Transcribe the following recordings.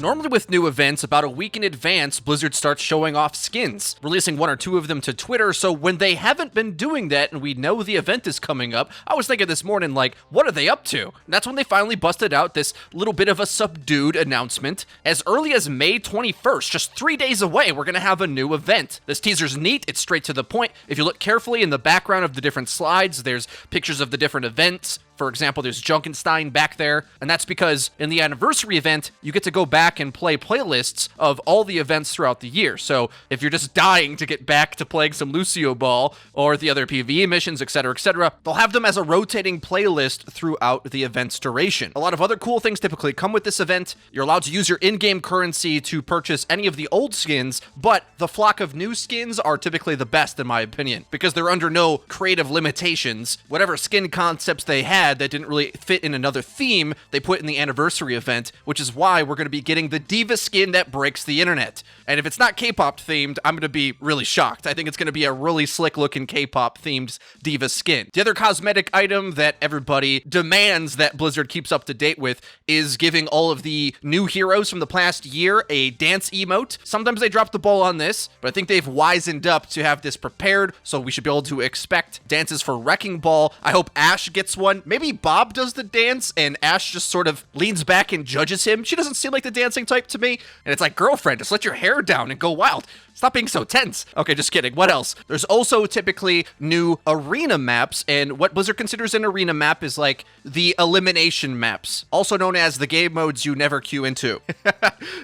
Normally with new events, about a week in advance, Blizzard starts showing off skins, releasing one or two of them to Twitter, so when they haven't been doing that and we know the event is coming up, I was thinking this morning, like, what are they up to? And that's when they finally busted out this little bit of a subdued announcement. As early as May 21st, just 3 days away, we're gonna have a new event. This teaser's neat, it's straight to the point. If you look carefully in the background of the different slides, there's pictures of the different events. For example, there's Junkenstein back there, and that's because in the anniversary event, you get to go back and play playlists of all the events throughout the year. So if you're just dying to get back to playing some Lucio Ball or the other PvE missions, etc., they'll have them as a rotating playlist throughout the event's duration. A lot of other cool things typically come with this event. You're allowed to use your in-game currency to purchase any of the old skins, but the flock of new skins are typically the best in my opinion, because they're under no creative limitations. Whatever skin concepts they had that didn't really fit in another theme, they put in the anniversary event, which is why we're going to be getting the d.va skin that breaks the internet. And if it's not K-pop themed, I'm going to be really shocked. I think it's going to be a really slick looking K-pop themed d.va skin. The other cosmetic item that everybody demands that Blizzard keeps up to date with is giving all of the new heroes from the past year a dance emote. Sometimes they drop the ball on this, but I think they've wisened up to have this prepared, so we should be able to expect dances for Wrecking Ball. I hope Ashe gets one. Maybe Bob does the dance and Ashe just sort of leans back and judges him. She doesn't seem like the dancing type to me. And it's like, girlfriend, just let your hair down and go wild. Stop being so tense. Okay, just kidding. What else? There's also typically new arena maps, and what Blizzard considers an arena map is like the elimination maps, also known as the game modes you never queue into.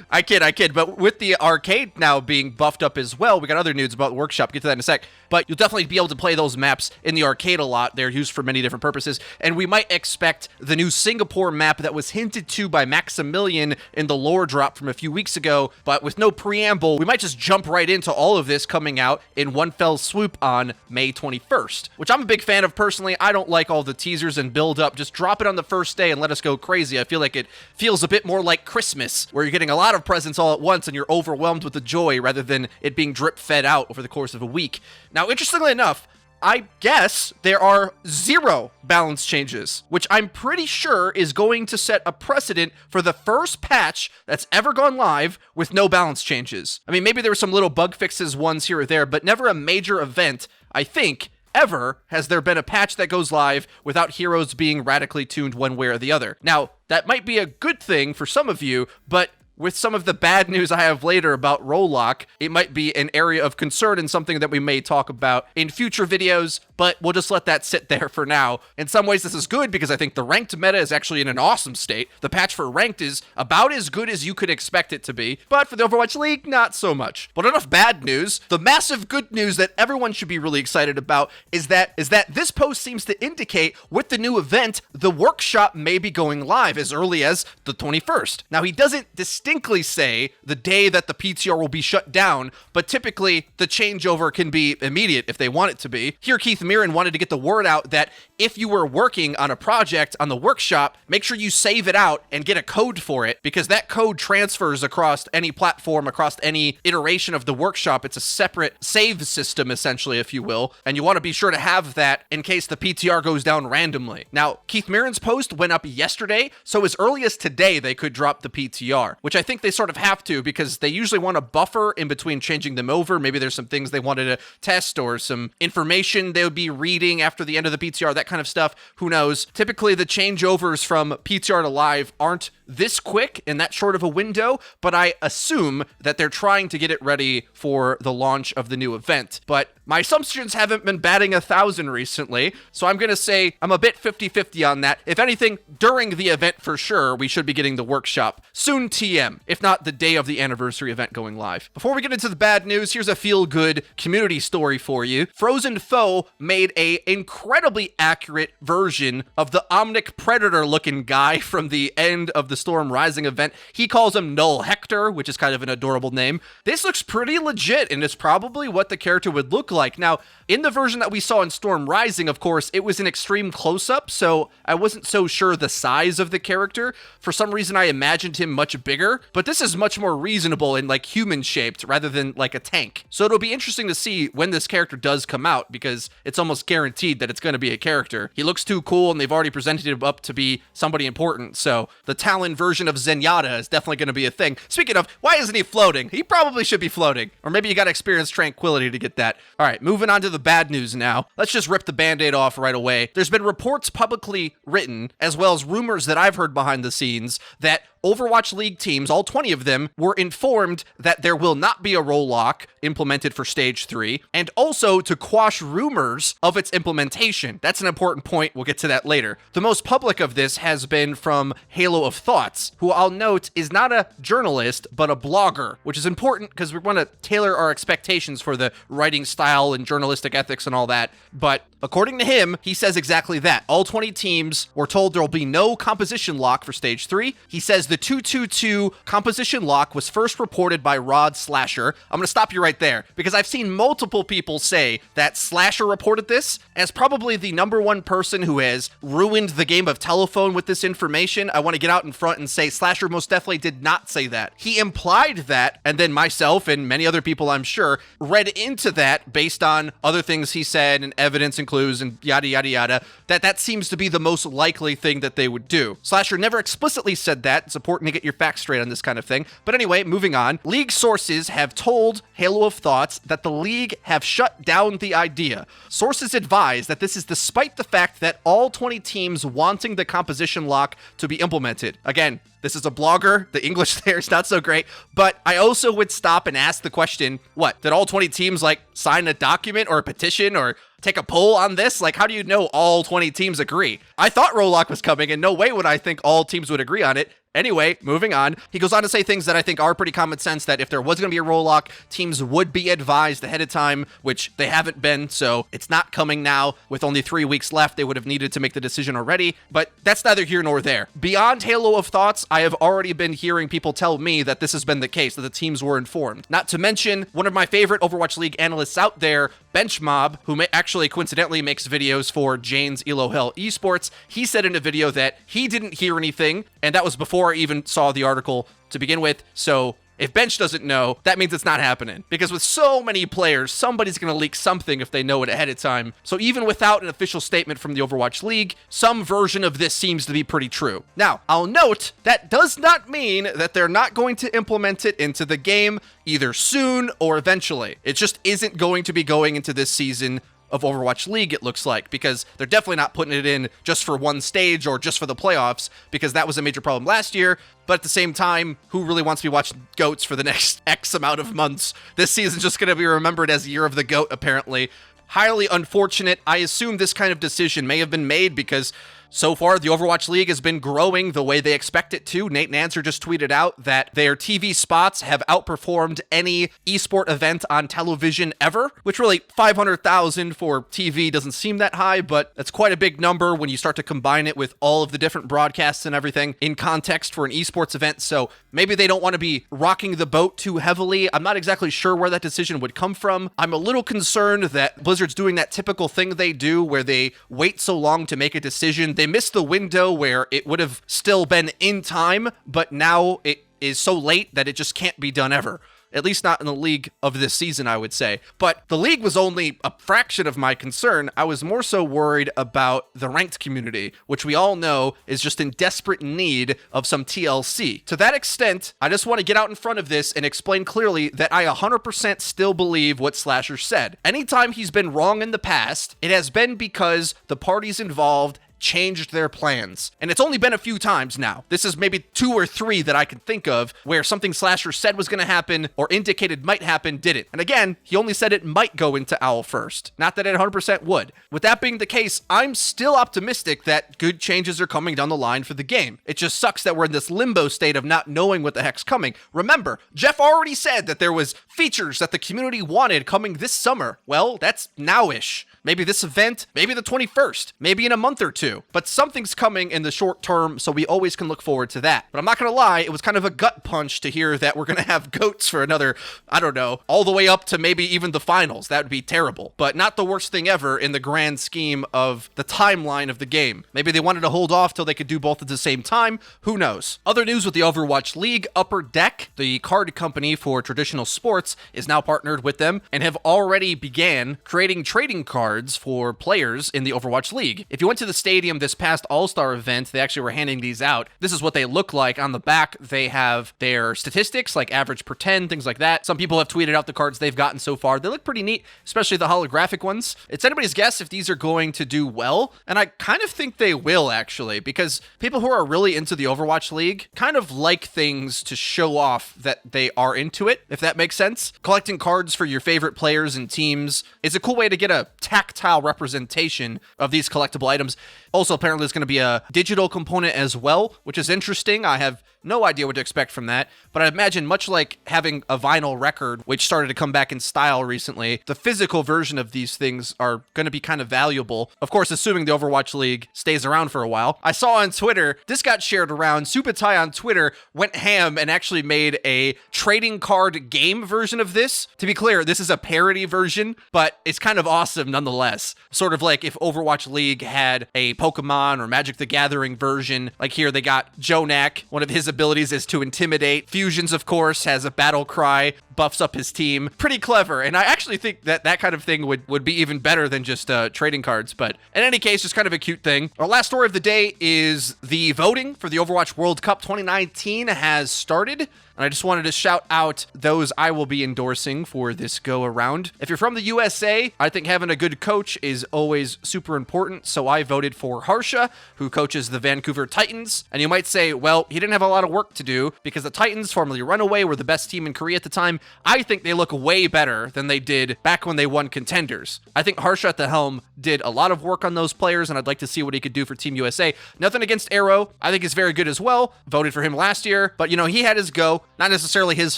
I kid, but with the arcade now being buffed up as well, we got other news about the workshop, get to that in a sec, but you'll definitely be able to play those maps in the arcade a lot. They're used for many different purposes, and we might expect the new Singapore map that was hinted to by Maximilian in the lore drop from a few weeks ago, but with no preamble, we might just jump right into all of this coming out in one fell swoop on May 21st, which I'm a big fan of personally. I don't like all the teasers and build up. Just drop it on the first day and let us go crazy. I feel like it feels a bit more like Christmas, where you're getting a lot of presents all at once and you're overwhelmed with the joy rather than it being drip fed out over the course of a week. Now, interestingly enough, I guess there are 0 balance changes, which I'm pretty sure is going to set a precedent for the first patch that's ever gone live with no balance changes. I mean, maybe there were some little bug fixes ones here or there, but never a major event, I think, ever has there been a patch that goes live without heroes being radically tuned one way or the other. Now, that might be a good thing for some of you, but with some of the bad news I have later about role lock, it might be an area of concern and something that we may talk about in future videos, but we'll just let that sit there for now. In some ways, this is good because I think the ranked meta is actually in an awesome state. The patch for ranked is about as good as you could expect it to be, but for the Overwatch League, not so much. But enough bad news. The massive good news that everyone should be really excited about is that this post seems to indicate with the new event, the workshop may be going live as early as the 21st. Now, he doesn't distinctly say the day that the PTR will be shut down, but typically the changeover can be immediate if they want it to be. Here, Keith Mirren wanted to get the word out that if you were working on a project on the workshop, make sure you save it out and get a code for it, because that code transfers across any platform, across any iteration of the workshop. It's a separate save system, essentially, if you will, and you want to be sure to have that in case the PTR goes down randomly. Now, Keith Mirren's post went up yesterday, so as early as today, they could drop the PTR, which I think they sort of have to, because they usually want a buffer in between changing them over. Maybe there's some things they wanted to test or some information they would be reading after the end of the PTR, that kind of stuff. Who knows? Typically, the changeovers from PTR to live aren't this quick in that short of a window, but I assume that they're trying to get it ready for the launch of the new event. But my assumptions haven't been batting 1,000 recently, so I'm going to say I'm a bit 50-50 on that. If anything, during the event for sure, we should be getting the workshop. Soon TM, if not the day of the anniversary event going live. Before we get into the bad news, here's a feel-good community story for you. Frozen Foe made a incredibly accurate version of the Omnic Predator-looking guy from the end of the Storm Rising event. He calls him Null Hector, which is kind of an adorable name. This looks pretty legit, and it's probably what the character would look like. Now, in the version that we saw in Storm Rising, of course, it was an extreme close-up, so I wasn't so sure the size of the character. For some reason, I imagined him much bigger, but this is much more reasonable and like human-shaped rather than like a tank. So it'll be interesting to see when this character does come out, because it's almost guaranteed that it's going to be a character. He looks too cool, and they've already presented him up to be somebody important, so the talent common version of Zenyatta is definitely going to be a thing. Speaking of, why isn't he floating? He probably should be floating. Or maybe you got to experience Tranquility to get that. All right, moving on to the bad news now. Let's just rip the Band-Aid off right away. There's been reports publicly written, as well as rumors that I've heard behind the scenes, that Overwatch League teams, all 20 of them, were informed that there will not be a role lock implemented for Stage 3, and also to quash rumors of its implementation. That's an important point. We'll get to that later. The most public of this has been from Haloofthoughts, who I'll note is not a journalist, but a blogger, which is important because we want to tailor our expectations for the writing style and journalistic ethics and all that. But according to him, he says exactly that. All 20 teams were told there will be no composition lock for Stage 3. He says the 222 composition lock was first reported by Rod Slasher. I'm going to stop you right there because I've seen multiple people say that Slasher reported this as probably the number one person who has ruined the game of telephone with this information. I want to get out in front and say Slasher most definitely did not say that. He implied that, and then myself and many other people, I'm sure, read into that based on other things he said and evidence and clues and yada, yada, yada, that seems to be the most likely thing that they would do. Slasher never explicitly said that. It's important to get your facts straight on this kind of thing. But anyway, moving on. League sources have told Haloofthoughts that the league have shut down the idea. Sources advise that this is despite the fact that all 20 teams wanting the composition lock to be implemented. Again, this is a blogger. The English there is not so great. But I also would stop and ask the question, what? Did all 20 teams sign a document or a petition or take a poll on this? How do you know all 20 teams agree? I thought role lock was coming, and no way would I think all teams would agree on it. Anyway, moving on. He goes on to say things that I think are pretty common sense, that if there was going to be a role lock, teams would be advised ahead of time, which they haven't been, so it's not coming now. With only 3 weeks left, they would have needed to make the decision already, but that's neither here nor there. Beyond Haloofthoughts, I have already been hearing people tell me that this has been the case, that the teams were informed. Not to mention, one of my favorite Overwatch League analysts out there, Benchmob, who actually coincidentally makes videos for Jayne's Hell Esports, he said in a video that he didn't hear anything, and that was before I even saw the article to begin with. So if Bench doesn't know, that means it's not happening. Because with so many players, somebody's going to leak something if they know it ahead of time. So even without an official statement from the Overwatch League, some version of this seems to be pretty true. Now, I'll note that does not mean that they're not going to implement it into the game either soon or eventually. It just isn't going to be going into this season of Overwatch League, it looks like, because they're definitely not putting it in just for one stage or just for the playoffs, because that was a major problem last year. But at the same time, who really wants to be watching goats for the next X amount of months? This season's just going to be remembered as Year of the Goat, apparently. Highly unfortunate. I assume this kind of decision may have been made because so far, the Overwatch League has been growing the way they expect it to. Nate Nanzer just tweeted out that their TV spots have outperformed any esport event on television ever, which really 500,000 for TV doesn't seem that high, but that's quite a big number when you start to combine it with all of the different broadcasts and everything in context for an esports event. So maybe they don't want to be rocking the boat too heavily. I'm not exactly sure where that decision would come from. I'm a little concerned that Blizzard's doing that typical thing they do where they wait so long to make a decision. They missed the window where it would have still been in time, but now it is so late that it just can't be done ever. At least not in the league of this season, I would say. But the league was only a fraction of my concern. I was more so worried about the ranked community, which we all know is just in desperate need of some TLC. To that extent, I just want to get out in front of this and explain clearly that I 100% still believe what Slasher said. Anytime he's been wrong in the past, it has been because the parties involved changed their plans. And it's only been a few times now. This is maybe 2 or 3 that I can think of where something Slasher said was going to happen or indicated might happen didn't. And again, he only said it might go into Owl first. Not that it 100% would. With that being the case, I'm still optimistic that good changes are coming down the line for the game. It just sucks that we're in this limbo state of not knowing what the heck's coming. Remember, Jeff already said that there was features that the community wanted coming this summer. Well, that's now-ish. Maybe this event, maybe the 21st, maybe in a month or 2. But something's coming in the short term, so we always can look forward to that. But I'm not going to lie, it was kind of a gut punch to hear that we're going to have goats for another, I don't know, all the way up to maybe even the finals. That would be terrible. But not the worst thing ever in the grand scheme of the timeline of the game. Maybe they wanted to hold off till they could do both at the same time. Who knows? Other news with the Overwatch League, Upper Deck, the card company for traditional sports, is now partnered with them and have already began creating trading cards cards for players in the Overwatch League. If you went to the stadium this past All-Star event, they actually were handing these out. This is what they look like. On the back, they have their statistics, like average per 10, things like that. Some people have tweeted out the cards they've gotten so far. They look pretty neat, especially the holographic ones. It's anybody's guess if these are going to do well, and I kind of think they will, actually, because people who are really into the Overwatch League kind of like things to show off that they are into it, if that makes sense. Collecting cards for your favorite players and teams is a cool way to get a tactile representation of these collectible items. Also, apparently, there's going to be a digital component as well, which is interesting. I have no idea what to expect from that, but I imagine much like having a vinyl record, which started to come back in style recently, the physical version of these things are going to be kind of valuable. Of course, assuming the Overwatch League stays around for a while. I saw on Twitter, this got shared around, Supatai on Twitter went ham and actually made a trading card game version of this. To be clear, this is a parody version, but it's kind of awesome nonetheless. Sort of like if Overwatch League had a Pokemon or Magic the Gathering version. Like here, they got Jonak. One of his abilities is to intimidate. Fusions, of course, has a battle cry, buffs up his team. Pretty clever, and I actually think that that kind of thing would be even better than just trading cards, but in any case, just kind of a cute thing. Our last story of the day is the voting for the Overwatch World Cup 2019 has started. And I just wanted to shout out those I will be endorsing for this go around. If you're from the USA, I think having a good coach is always super important. So I voted for Harsha, who coaches the Vancouver Titans. And you might say, well, he didn't have a lot of work to do because the Titans, formerly Runaway, were the best team in Korea at the time. I think they look way better than they did back when they won contenders. I think Harsha at the helm did a lot of work on those players, and I'd like to see what he could do for Team USA. Nothing against Arrow. I think he's very good as well. Voted for him last year, but he had his go. Not necessarily his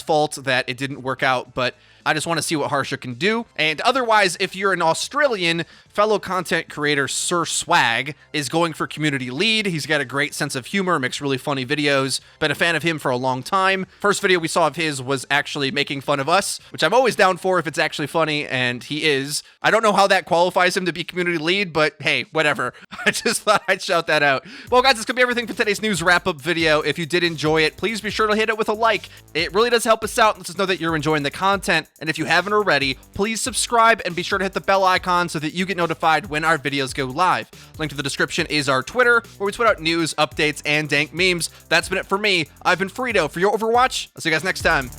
fault that it didn't work out, but I just want to see what Harsha can do. And otherwise, if you're an Australian, fellow content creator Sir Swag is going for community lead. He's got a great sense of humor, makes really funny videos. Been a fan of him for a long time. First video we saw of his was actually making fun of us, which I'm always down for if it's actually funny, and he is. I don't know how that qualifies him to be community lead, but hey, whatever. I just thought I'd shout that out. Well, guys, this could be everything for today's news wrap-up video. If you did enjoy it, please be sure to hit it with a like. It really does help us out. Lets us know that you're enjoying the content. And if you haven't already, please subscribe and be sure to hit the bell icon so that you get notified when our videos go live. Link to the description is our Twitter, where we tweet out news, updates, and dank memes. That's been it for me. I've been Frito for your Overwatch. I'll see you guys next time.